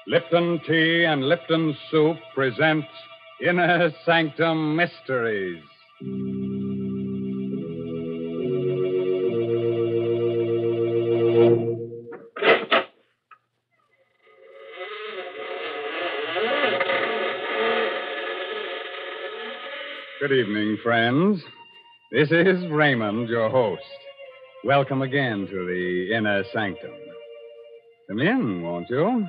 Lipton Tea and Lipton Soup present Inner Sanctum Mysteries. Good evening, friends. This is Raymond, your host. Welcome again to the Inner Sanctum. Come in, won't you?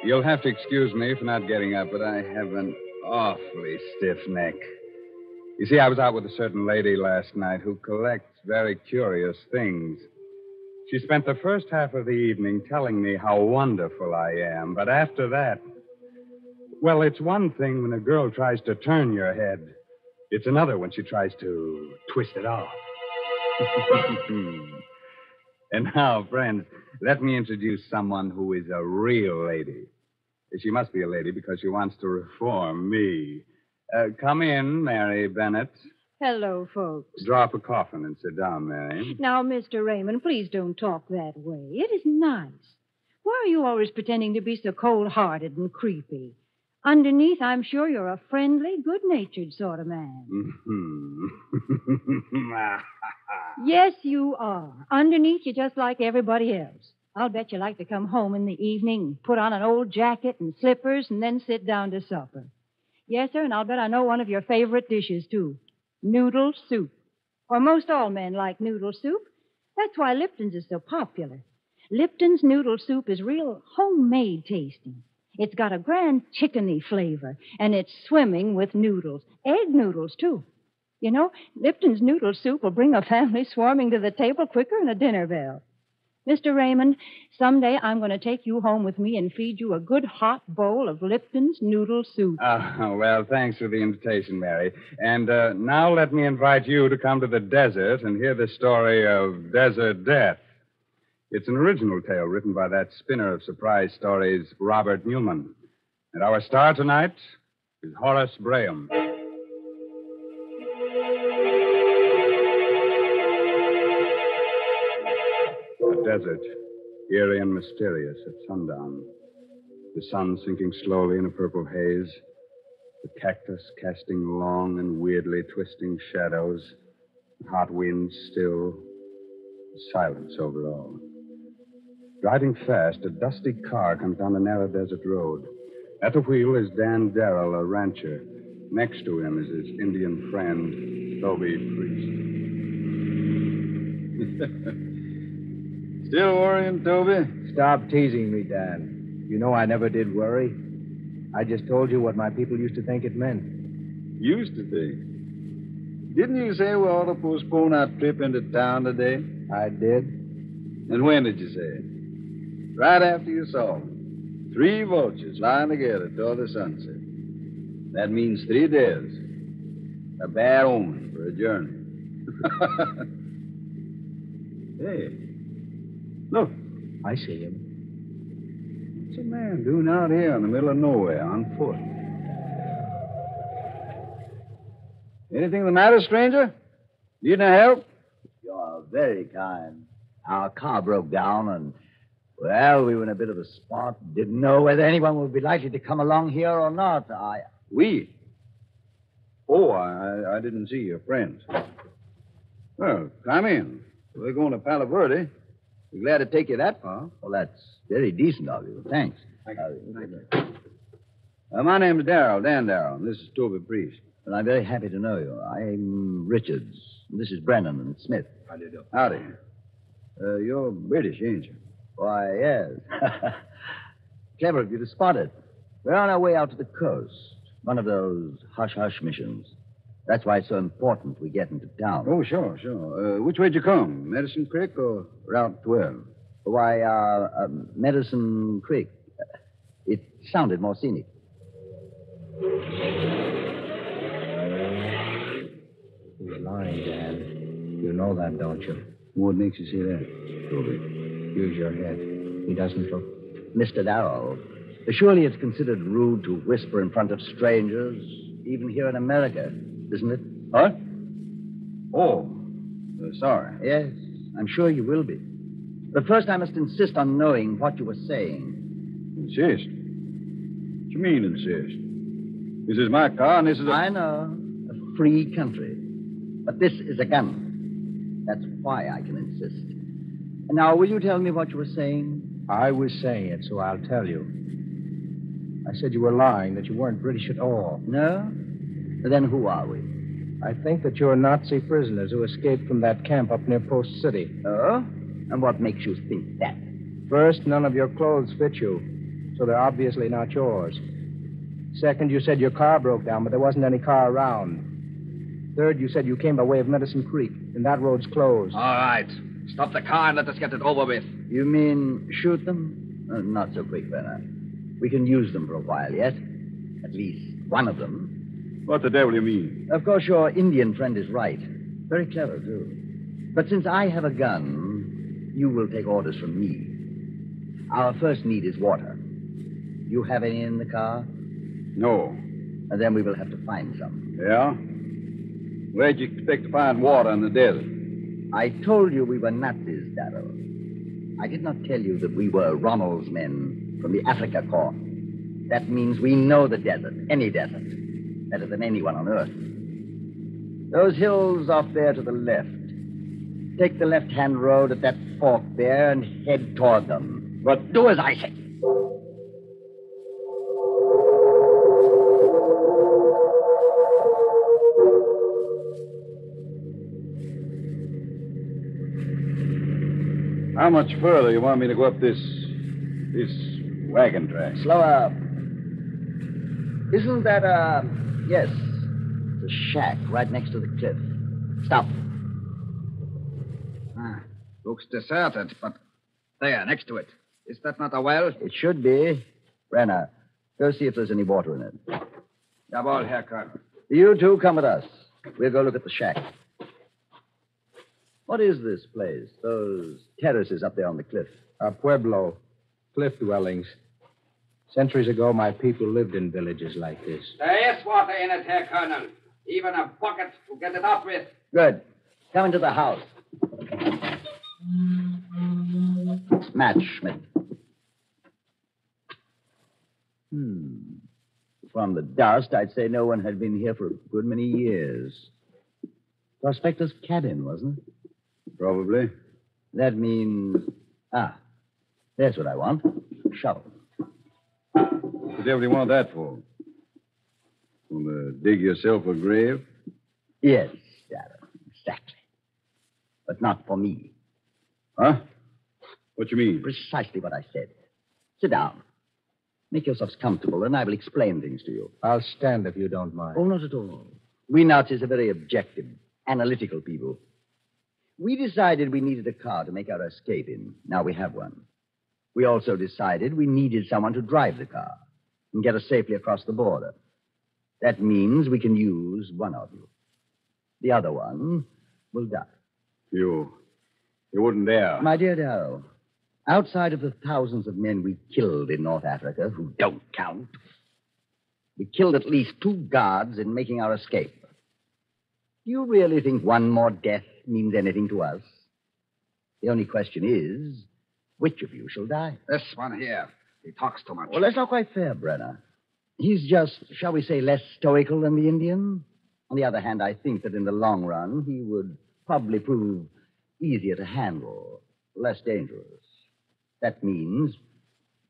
You'll have to excuse me for not getting up, but I have an awfully stiff neck. You see, I was out with a certain lady last night who collects very curious things. She spent the first half of the evening telling me how wonderful I am, but after that, well, it's one thing when a girl tries to turn your head. It's another when she tries to twist it off. And now, friends, let me introduce someone who is a real lady. She must be a lady because she wants to reform me. Come in, Mary Bennett. Hello, folks. Draw up a coffin and sit down, Mary. Now, Mr. Raymond, please don't talk that way. It is nice. Why are you always pretending to be so cold-hearted and creepy? Underneath, I'm sure you're a friendly, good-natured sort of man. Yes, you are. Underneath, you're just like everybody else. I'll bet you like to come home in the evening, put on an old jacket and slippers, and then sit down to supper. Yes, sir, and I'll bet I know one of your favorite dishes, too. Noodle soup. Or most all men like noodle soup. That's why Lipton's is so popular. Lipton's noodle soup is real homemade tasting. It's got a grand chickeny flavor, and it's swimming with noodles. Egg noodles, too. You know, Lipton's noodle soup will bring a family swarming to the table quicker than a dinner bell. Mr. Raymond, someday I'm going to take you home with me and feed you a good hot bowl of Lipton's noodle soup. Well, thanks for the invitation, Mary. And now let me invite you to come to the desert and hear the story of Desert Death. It's an original tale written by that spinner of surprise stories, Robert Newman. And our star tonight is Horace Braham. Desert, eerie and mysterious at sundown. The sun sinking slowly in a purple haze. The cactus casting long and weirdly twisting shadows. The hot winds still. Silence over all. Driving fast, a dusty car comes down the narrow desert road. At the wheel is Dan Darrell, a rancher. Next to him is his Indian friend, Toby Priest. Still worrying, Toby? Stop teasing me, Dan. You know I never did worry. I just told you what my people used to think it meant. Used to think? Didn't you say we ought to postpone our trip into town today? I did. And when did you say it? Right after you saw them. 3 vultures lying together toward the sunset. That means 3 days. A bad omen for a journey. Hey. Look. I see him. What's a man doing out here in the middle of nowhere on foot? Anything the matter, stranger? Need any help? You're very kind. Our car broke down and, well, we were in a bit of a spot. Didn't know whether anyone would be likely to come along here or not. We? Oh, I didn't see your friends. Well, come in. We're going to Palo Verde. We're glad to take you that far. Well, that's very decent of you. Thanks. Thank you. My name's Darrell, Dan Darrell, and this is Toby Priest. Well, I'm very happy to know you. I'm Richards. This is Brennan and Smith. How do you do? Howdy. You're British, ain't you? Why, yes. Clever of you to spot it. We're on our way out to the coast. One of those hush-hush missions. That's why it's so important we get into town. Oh, sure. Which way'd you come? Medicine Creek or Route 12? Why, Medicine Creek. It sounded more scenic. You're lying, Dan. You know that, don't you? What makes you say that, Toby? Use your head. He doesn't look. Mr. Darrell, surely it's considered rude to whisper in front of strangers, even here in America, isn't it? What? Oh, sorry. Yes, I'm sure you will be. But first I must insist on knowing what you were saying. Insist? What you mean, insist? This is my car, and this is I know. A free country. But this is a gun. That's why I can insist. And now, will you tell me what you were saying? I was saying it, so I'll tell you. I said you were lying, that you weren't British at all. No? Then who are we? I think that you're Nazi prisoners who escaped from that camp up near Post City. Oh? And what makes you think that? First, none of your clothes fit you, so they're obviously not yours. Second, you said your car broke down, but there wasn't any car around. Third, you said you came by way of Medicine Creek, and that road's closed. All right. Stop the car and let us get it over with. You mean shoot them? Not so quick, Bernard. We can use them for a while yet. At least one of them. What the devil do you mean? Of course, your Indian friend is right. Very clever, too. But since I have a gun, you will take orders from me. Our first need is water. You have any in the car? No. And then we will have to find some. Yeah? Where'd you expect to find water in the desert? I told you we were Nazis, Darrell. I did not tell you that we were Rommel's men from the Africa Corps. That means we know the desert, any desert, better than anyone on Earth. Those hills off there to the left. Take the left-hand road at that fork there and head toward them. But do as I say. How much further you want me to go up this wagon track? Slow up. Isn't that yes, the shack right next to the cliff. Stop. Looks deserted, but there, next to it. Is that not a well? It should be. Brenner, go see if there's any water in it. Jawohl, Herr Colonel. You two come with us. We'll go look at the shack. What is this place? Those terraces up there on the cliff. A pueblo. Cliff dwellings. Centuries ago, my people lived in villages like this. There is water in it, Herr Colonel. Even a bucket to get it up with. Good. Come into the house. Match, Schmidt. From the dust, I'd say no one had been here for a good many years. Prospector's cabin, wasn't it? Probably. That means... there's what I want. Shovel. What the devil do you want that for? Want to dig yourself a grave? Yes, Darrell, exactly. But not for me. Huh? What you mean? Precisely what I said. Sit down. Make yourselves comfortable, and I will explain things to you. I'll stand if you don't mind. Oh, not at all. We Nazis are very objective, analytical people. We decided we needed a car to make our escape in. Now we have one. We also decided we needed someone to drive the car and get us safely across the border. That means we can use one of you. The other one will die. You wouldn't dare. My dear Darrell, outside of the thousands of men we killed in North Africa, who don't count, we killed at least 2 guards in making our escape. Do you really think one more death means anything to us? The only question is, which of you shall die? This one here. He talks too much. Well, that's not quite fair, Brenner. He's just, shall we say, less stoical than the Indian. On the other hand, I think that in the long run, he would probably prove easier to handle, less dangerous. That means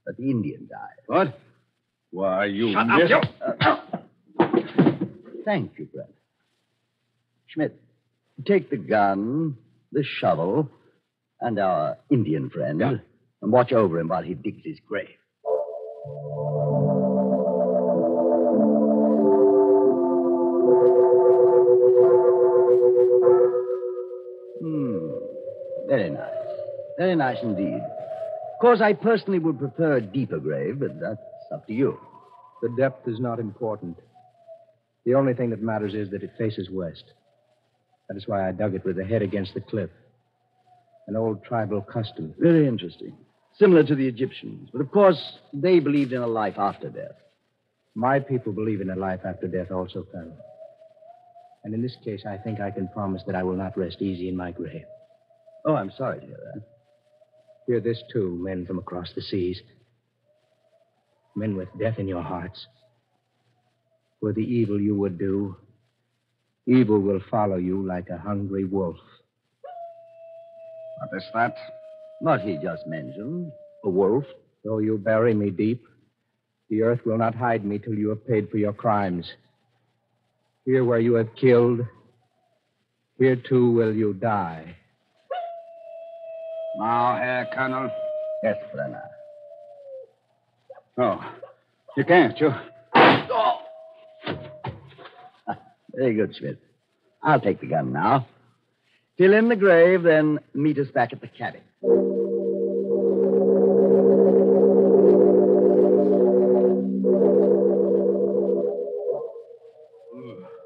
that the Indian dies. What? Why, you... Shut up, you! Thank you, Brenner. Schmidt, take the gun, the shovel, and our Indian friend, and watch over him while he digs his grave. Very nice. Very nice indeed. Of course, I personally would prefer a deeper grave, but that's up to you. The depth is not important. The only thing that matters is that it faces west. That is why I dug it with the head against the cliff. An old tribal custom. Very interesting. Similar to the Egyptians. But, of course, they believed in a life after death. My people believe in a life after death also, Colonel. And in this case, I think I can promise that I will not rest easy in my grave. Oh, I'm sorry to hear that. Hear this, too, men from across the seas. Men with death in your hearts. For the evil you would do, evil will follow you like a hungry wolf. What is that? What he just mentioned. A wolf. Though you bury me deep, the earth will not hide me till you have paid for your crimes. Here where you have killed, here too will you die. Now, Herr Colonel. Yes, Brenner. Oh, you can't, you. Oh. Very good, Schmidt. I'll take the gun now. Fill in the grave, then meet us back at the cabin.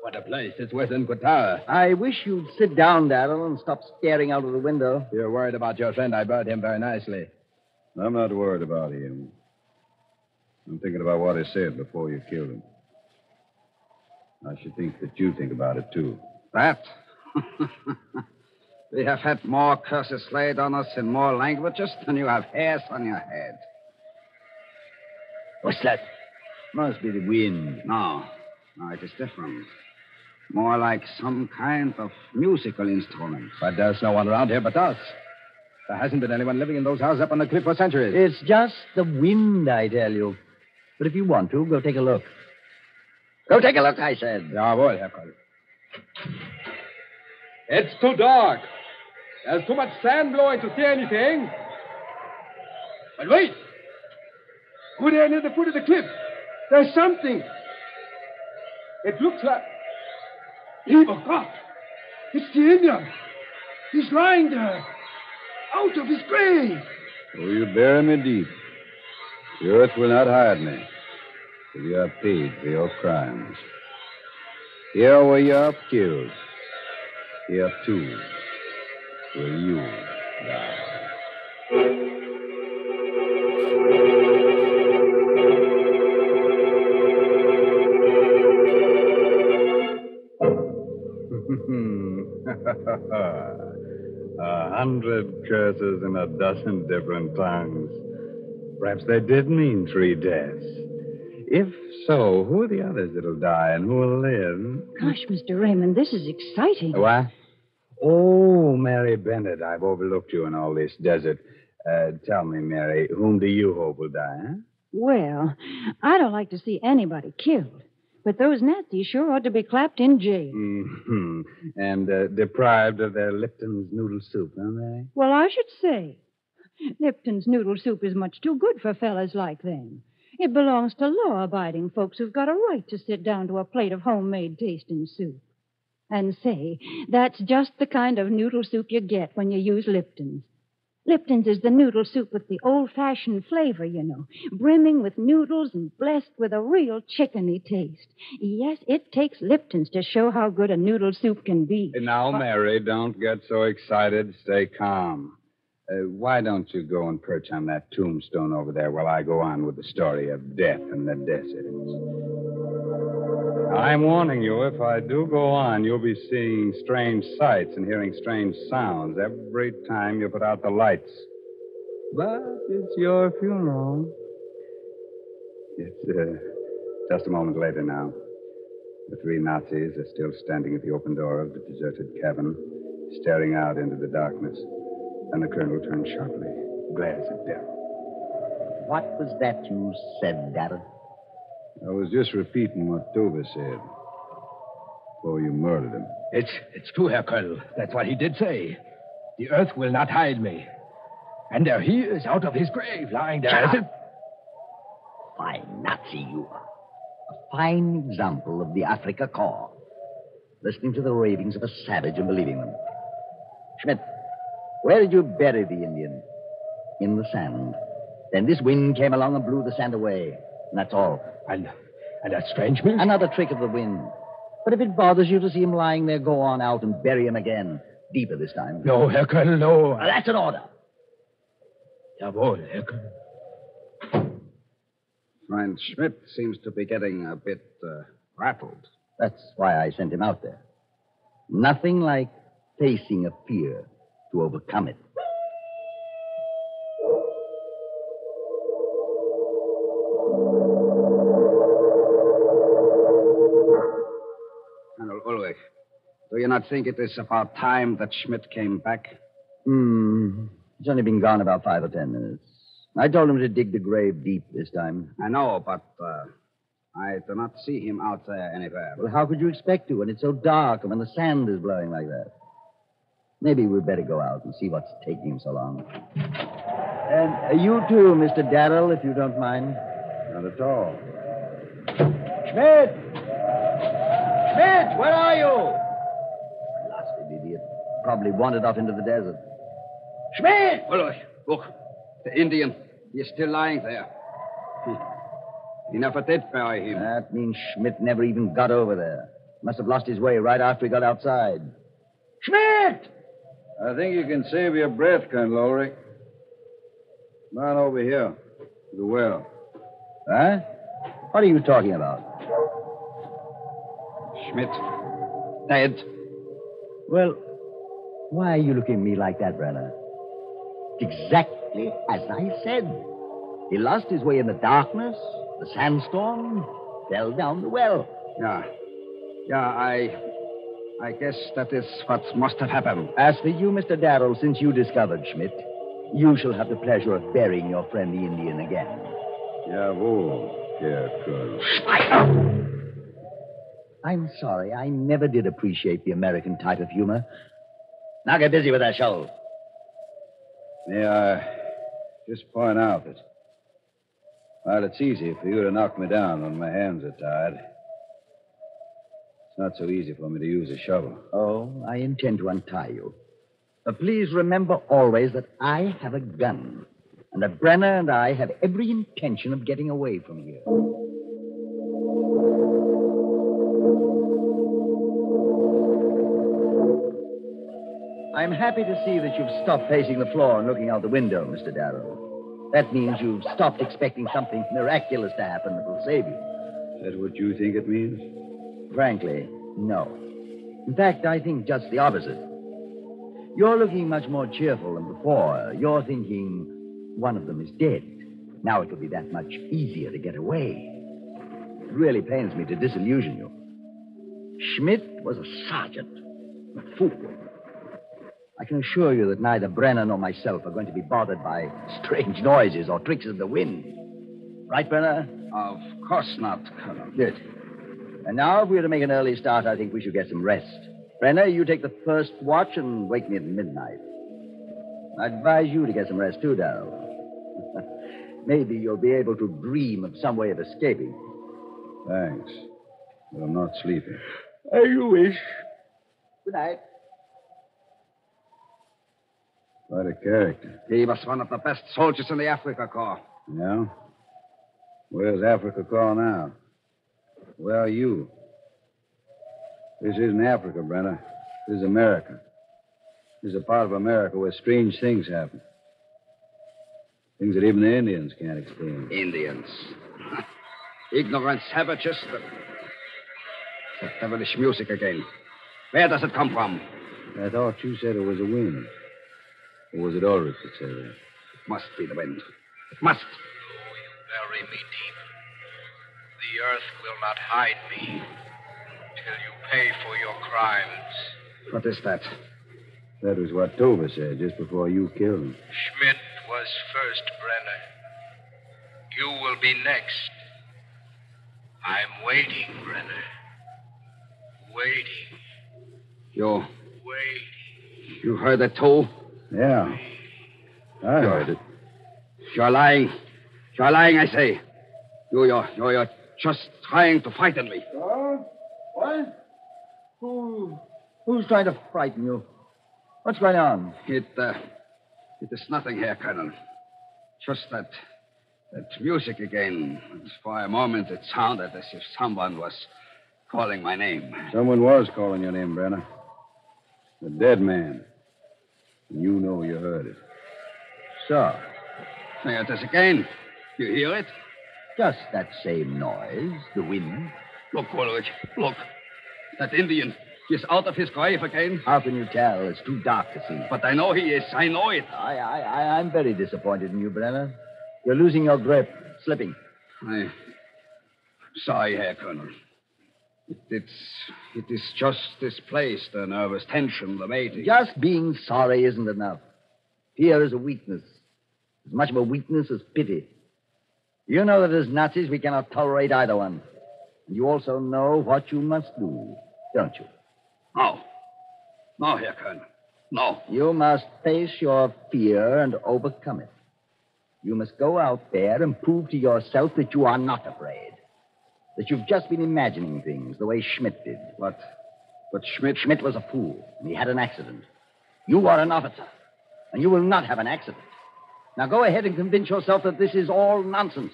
What a place. It's worse than Qatar. I wish you'd sit down, Darrell, and stop staring out of the window. You're worried about your friend. I buried him very nicely. I'm not worried about him. I'm thinking about what he said before you killed him. I should think that you think about it, too. That? We have had more curses laid on us in more languages than you have hairs on your head. What's that? Must be the wind. No, it is different. More like some kind of musical instrument. But there's no one around here but us. There hasn't been anyone living in those houses up on the cliff for centuries. It's just the wind, I tell you. But if you want to, go take a look. Go take a look, I said. Jawohl, Herr Koll. It's too dark. There's too much sand blowing to see anything. But wait. Over there near the foot of the cliff, there's something. It looks like... Oh, God. It's the Indian. He's lying there, out of his grave. Oh, you bury me deep. The earth will not hide me till you have paid for your crimes. Here where you are killed, here too will you die. A 100 curses in a dozen different tongues. Perhaps they did mean 3 deaths. If so, who are the others that'll die and who will live? Gosh, Mr. Raymond, this is exciting. What? Oh, Mary Bennett, I've overlooked you in all this desert. Tell me, Mary, whom do you hope will die, huh? Well, I don't like to see anybody killed. But those Nazis sure ought to be clapped in jail. Mm-hmm. And deprived of their Lipton's noodle soup, aren't they? Well, I should say. Lipton's noodle soup is much too good for fellas like them. It belongs to law-abiding folks who've got a right to sit down to a plate of homemade tasting soup. And say, that's just the kind of noodle soup you get when you use Lipton's. Lipton's is the noodle soup with the old-fashioned flavor, you know, brimming with noodles and blessed with a real chickeny taste. Yes, it takes Lipton's to show how good a noodle soup can be. Now, Mary, don't get so excited. Stay calm. Why don't you go and perch on that tombstone over there while I go on with the story of death in the desert? I'm warning you, if I do go on, you'll be seeing strange sights and hearing strange sounds every time you put out the lights. But it's your funeral. It's just a moment later now. The 3 Nazis are still standing at the open door of the deserted cabin, staring out into the darkness. Then the colonel turns sharply, glares at them. What was that you said, Darrell? I was just repeating what Dover said before you murdered him. It's true, Herr Colonel. That's what he did say. The earth will not hide me. And there he is out of his grave, lying there. Fine Nazi you are. A fine example of the Africa Corps. Listening to the ravings of a savage and believing them. Schmidt, where did you bury the Indian? In the sand. Then this wind came along and blew the sand away. And that's all. And that strange man? Another trick of the wind. But if it bothers you to see him lying there, go on out and bury him again. Deeper this time. No, Herr Colonel, no. Now, that's an order. Jawohl, Herr Colonel. Friend Schmidt seems to be getting a bit rattled. That's why I sent him out there. Nothing like facing a fear to overcome it. Colonel Ulrich, do you not think it is about time that Schmidt came back? He's only been gone about 5 or 10 minutes. I told him to dig the grave deep this time. I know, but I do not see him out there anywhere. Well, how could you expect to when it's so dark and when the sand is blowing like that? Maybe we'd better go out and see what's taking him so long. And you too, Mr. Darrell, if you don't mind. Not at all. Schmidt! Schmidt, where are you? Blasted idiot. Probably wandered off into the desert. Schmidt! Ulrich, look. The Indian. He is still lying there. He never did bury him. That means Schmidt never even got over there. Must have lost his way right after he got outside. Schmidt! I think you can save your breath, Colonel Ulrich. Come on over here. To the well. Huh? What are you talking about? Schmidt. Dead. Well, why are you looking at me like that, Brenner? Exactly as I said. He lost his way in the darkness, the sandstorm, fell down the well. Yeah, I guess that is what must have happened. As for you, Mr. Darrell, since you discovered Schmidt, you shall have the pleasure of burying your friend the Indian again. Jawohl, dear Colonel. I'm sorry. I never did appreciate the American type of humor. Now get busy with that shovel. May I just point out that while it's easy for you to knock me down when my hands are tied, it's not so easy for me to use a shovel. Oh, I intend to untie you. But please remember always that I have a gun, and that Brenner and I have every intention of getting away from here. I'm happy to see that you've stopped pacing the floor and looking out the window, Mr. Darrow. That means you've stopped expecting something miraculous to happen that will save you. Is that what you think it means? Frankly, no. In fact, I think just the opposite. You're looking much more cheerful than before. You're thinking one of them is dead. Now it will be that much easier to get away. It really pains me to disillusion you. Schmidt was a sergeant, a fool. I can assure you that neither Brenner nor myself are going to be bothered by strange noises or tricks of the wind. Right, Brenner? Of course not, Colonel. Good. And now, if we're to make an early start, I think we should get some rest. Brenner, you take the first watch and wake me at midnight. I advise you to get some rest, too, Darrell. Maybe you'll be able to dream of some way of escaping. Thanks. But I'm not sleeping. As you wish. Good night. Quite a character. He was one of the best soldiers in the Africa Corps. Yeah? Where's Africa Corps now? Where are you? This isn't Africa, Brenner. This is America. This is a part of America where strange things happen. Things that even the Indians can't explain. Indians. Ignorant savages. That devilish music again. Where does it come from? I thought you said it was the wind. Or was it Ulrich that said that? It must be the wind. It must. Though you bury me deep, the earth will not hide me till you pay for your crimes. What is that? That was what Tova said just before you killed him. Schmidt was first, Brenner. You will be next. I'm waiting, Brenner. Waiting. You Waiting. You heard it, too? Yeah. I heard it. You're lying. You're lying, I say. You're just trying to frighten me. What? Who's trying to frighten you? What's going on? It is nothing here, Colonel. Just that music again. For a moment, it sounded as if someone was calling my name. Someone was calling your name, Brenner. The dead man. You know you heard it. So? There it is again. You hear it? Just that same noise, the wind. Look, Ulrich. Look. That Indian. He's out of his grave again? How can you tell? It's too dark to see. But I know he is. I know it. I'm very disappointed in you, Brenner. You're losing your grip, slipping. I'm sorry, Herr Colonel. It is just this place, the nervous tension, the mating. Just being sorry isn't enough. Fear is a weakness. As much of a weakness as pity. You know that as Nazis we cannot tolerate either one. And you also know what you must do, don't you? No. No, Herr Colonel. No. You must face your fear and overcome it. You must go out there and prove to yourself that you are not afraid. That you've just been imagining things the way Schmidt did. But Schmidt... Schmidt was a fool. And he had an accident. You are an officer. And you will not have an accident. Now go ahead and convince yourself that this is all nonsense.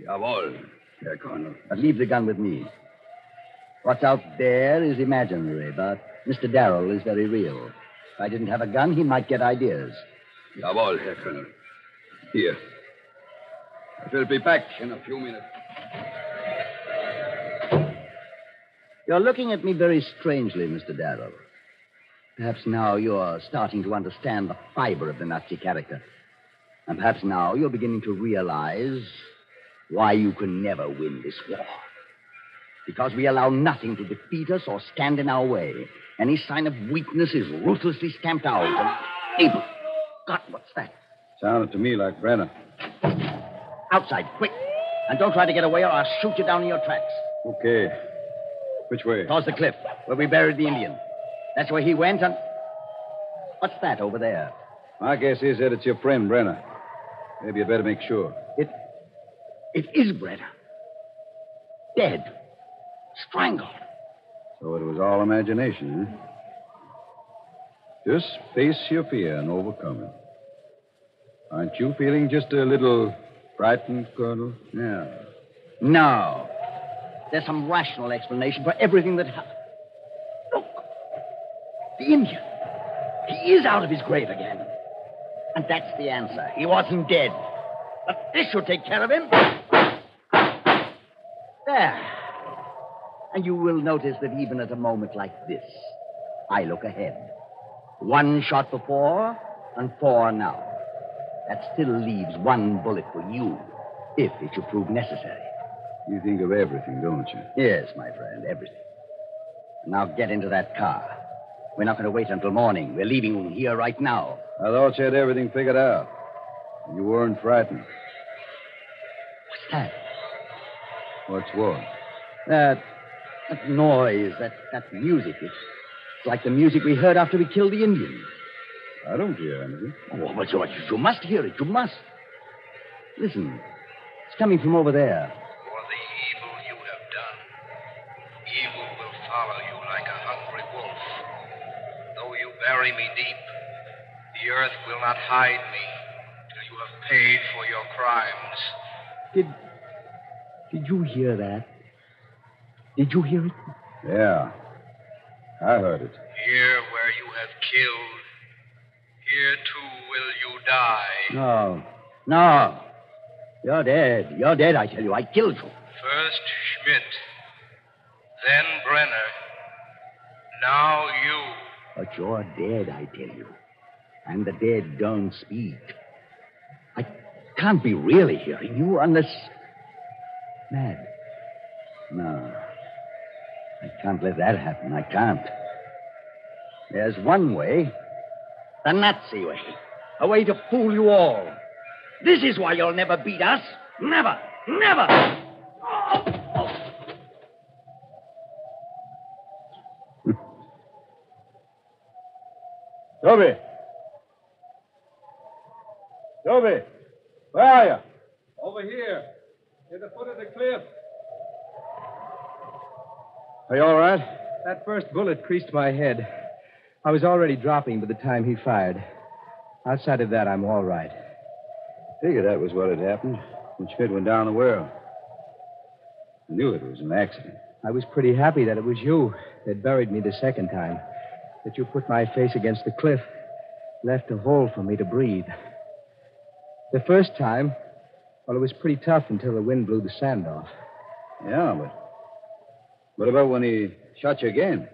Jawohl, Herr Colonel. But leave the gun with me. What's out there is imaginary, but Mr. Darrell is very real. If I didn't have a gun, he might get ideas. Jawohl, Herr Colonel. Here. I will be back in a few minutes. You're looking at me very strangely, Mr. Darrell. Perhaps now you're starting to understand the fiber of the Nazi character. And perhaps now you're beginning to realize why you can never win this war. Because we allow nothing to defeat us or stand in our way. Any sign of weakness is ruthlessly stamped out. And Abel, God, what's that? Sounded to me like Brenner. Outside, quick. And don't try to get away or I'll shoot you down in your tracks. Okay. Which way? Towards the cliff, where we buried the Indian. That's where he went, and... What's that over there? My guess is that it's your friend, Brenner. Maybe you'd better make sure. It is Brenner. Dead. Strangled. So it was all imagination, huh? Just face your fear and overcome it. Aren't you feeling just a little frightened, Colonel? Yeah. No. There's some rational explanation for everything that happened. Look. The Indian. He is out of his grave again. And that's the answer. He wasn't dead. But this should take care of him. There. And you will notice that even at a moment like this, I look ahead. 1 shot before and 4 now. That still leaves 1 bullet for you, if it should prove necessary. You think of everything, don't you? Yes, my friend, everything. Now get into that car. We're not going to wait until morning. We're leaving here right now. I thought you had everything figured out. You weren't frightened. What's that? What's what? That noise, that music. It's like the music we heard after we killed the Indian. I don't hear anything. Oh, but you must hear it. You must. Listen. It's coming from over there. For the evil you have done, evil will follow you like a hungry wolf. Though you bury me deep, the earth will not hide me till you have paid for your crimes. Did you hear that? Did you hear it? Yeah. I heard it. Here where you have killed, here too will you die. No. You're dead. You're dead, I tell you. I killed you. First Schmidt, then Brenner, now you. But you're dead, I tell you. And the dead don't speak. I can't be really hearing you unless... Mad. No. I can't let that happen. I can't. There's one way. The Nazi way. A way to fool you all. This is why you'll never beat us. Never. Never. Toby! Toby! Where are you? Over here. Near the foot of the cliff. Are you all right? That first bullet creased my head. I was already dropping by the time he fired. Outside of that, I'm all right. Figured that was what had happened when Schmidt went down the well. I knew it was an accident. I was pretty happy that it was you that buried me the second time. That you put my face against the cliff, left a hole for me to breathe. The first time, well, it was pretty tough until the wind blew the sand off. Yeah, What about when he shot you again?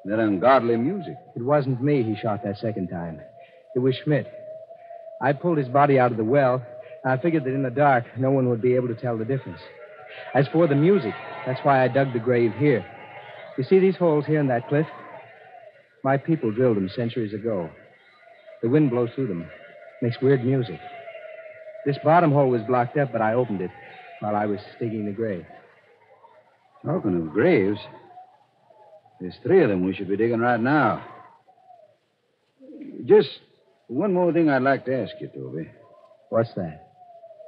That ungodly music. It wasn't me he shot that second time. It was Schmidt. I pulled his body out of the well. I figured that in the dark, no one would be able to tell the difference. As for the music, that's why I dug the grave here. You see these holes here in that cliff? My people drilled them centuries ago. The wind blows through them. Makes weird music. This bottom hole was blocked up, but I opened it while I was digging the grave. Talking of graves, there's 3 of them we should be digging right now. Just one more thing I'd like to ask you, Toby. What's that?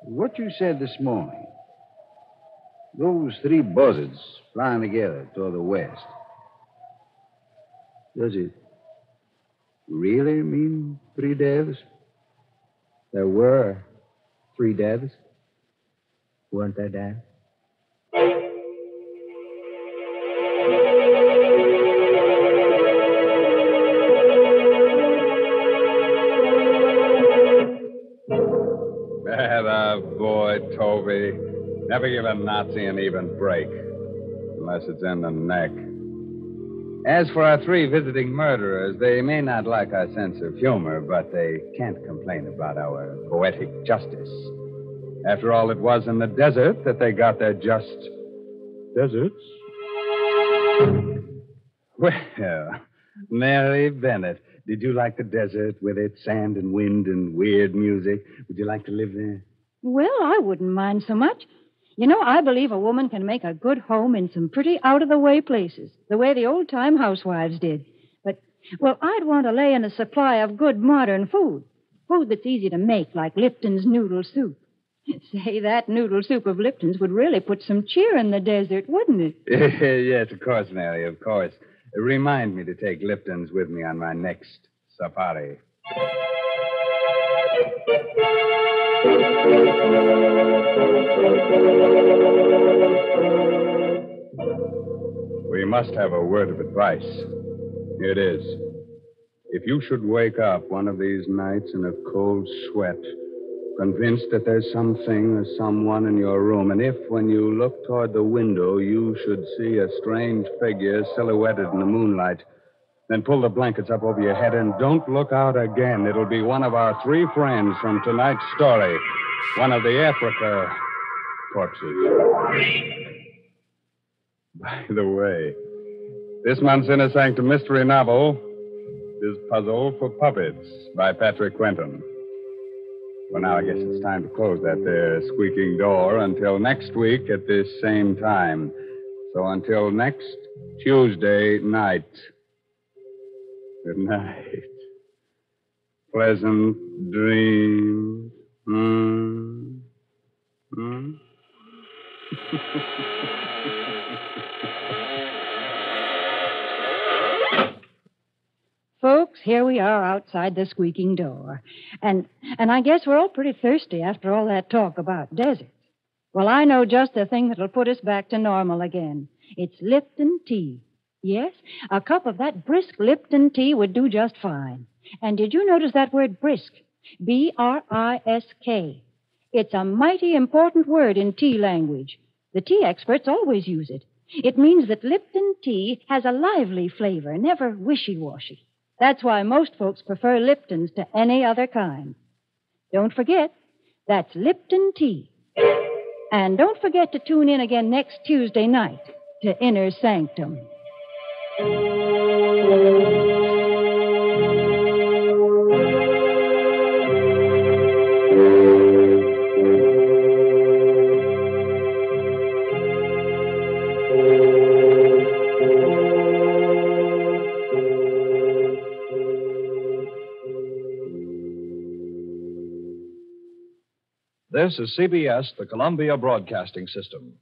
What you said this morning. Those 3 buzzards flying together toward the west. Does it really mean 3 deaths? There were 3 deaths. Weren't there, Dan? Boy, Toby. Never give a Nazi an even break. Unless it's in the neck. As for our 3 visiting murderers, they may not like our sense of humor, but they can't complain about our poetic justice. After all, it was in the desert that they got their just deserts. Well, Mary Bennett, did you like the desert with its sand and wind and weird music? Would you like to live there? Well, I wouldn't mind so much. You know, I believe a woman can make a good home in some pretty out-of-the-way places, the way the old-time housewives did. But, well, I'd want to lay in a supply of good modern food. Food that's easy to make, like Lipton's noodle soup. Say, that noodle soup of Lipton's would really put some cheer in the desert, wouldn't it? Yes, of course, Mary, of course. Remind me to take Lipton's with me on my next safari. We must have a word of advice. Here it is. If you should wake up one of these nights in a cold sweat, convinced that there's something or someone in your room, and if, when you look toward the window, you should see a strange figure silhouetted in the moonlight, then pull the blankets up over your head and don't look out again. It'll be one of our 3 friends from tonight's story, one of the Africa corpses. By the way, this month's Inner Sanctum Mystery novel is Puzzle for Puppets by Patrick Quentin. Well, now I guess it's time to close that there squeaking door until next week at this same time. So until next Tuesday night. Good night. Pleasant dreams. Folks, here we are outside the squeaking door. And I guess we're all pretty thirsty after all that talk about deserts. Well, I know just the thing that'll put us back to normal again. It's Lipton tea. Yes, a cup of that brisk Lipton tea would do just fine. And did you notice that word brisk? B-R-I-S-K. It's a mighty important word in tea language. The tea experts always use it. It means that Lipton tea has a lively flavor, never wishy-washy. That's why most folks prefer Lipton's to any other kind. Don't forget, that's Lipton tea. And don't forget to tune in again next Tuesday night to Inner Sanctum. This is CBS, the Columbia Broadcasting System.